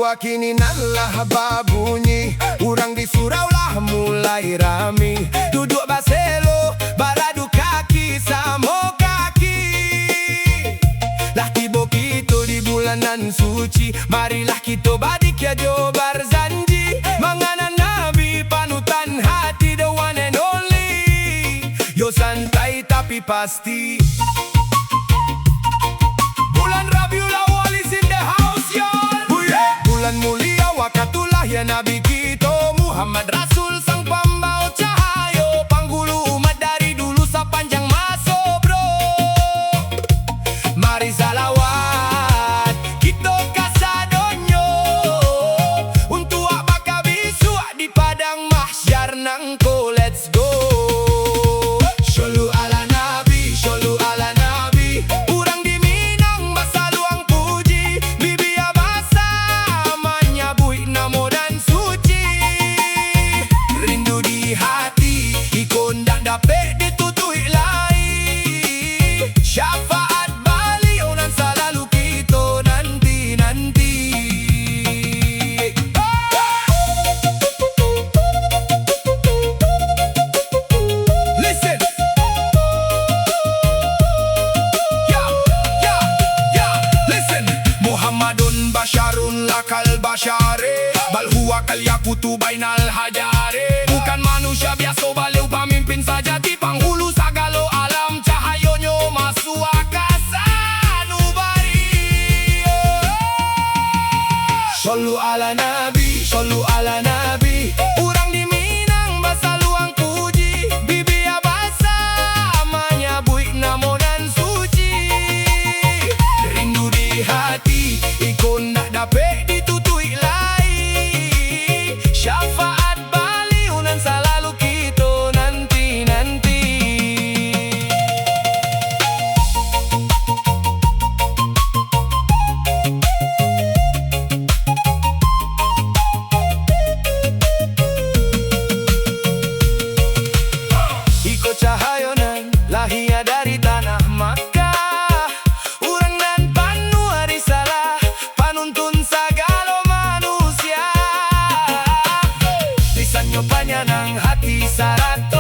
tabuah, kini lah babunyi. Urang di surau lah mulai rami. Duduk baselo, baradu kaki, samo kaki. Lah tibo kita di bulanan suci. Marilah kita badik ya jo berzanji. Mangana Nabi panutan hati, the one and only. Yo santai tapi pasti. Bulan Rabiul Awal is in the house, y'all. Bulan mulia wakatulah ya Nabi kita Muhammad Rasul sang pembawa cahaya. Panggulu umat dari dulu sepanjang masa, bro. Mari salawat kita kasadonyo untuk bakal bisu di padang mahsyar nangko. Let's go. Shallu ala Nabi, shallu ala Nabi. Urang di Minang basaluang puji. Bibi abasa menyabui namo dan suci. Rindu di hati, ikon dak dapet ditutui lai. Syafaat baliau nan selalu kita nanti-nanti. Listen. Listen. Muhammadun basyarun lakal basyare. Bal huwa kal yakutu bainal hajare. Bukan manusia biasa baliau pamimpin sajati. Panghulu sagalo alam cahayonyo masuk akasa nubari. Shallu ala Nabi, shallu ala Nabi. Urang di Minang basaluang puji. Bibi abasa menyabui namo dan suci. Rindu di hati, ikon nak dapet ditutui lai. Syafaat baliau nan selalu kita nanti-nanti. Iko cahayonan lahia dari tanah Makkah. Urang dan panu risalah panuntun sagalo manusia. Lisannya panyanang hati sarato.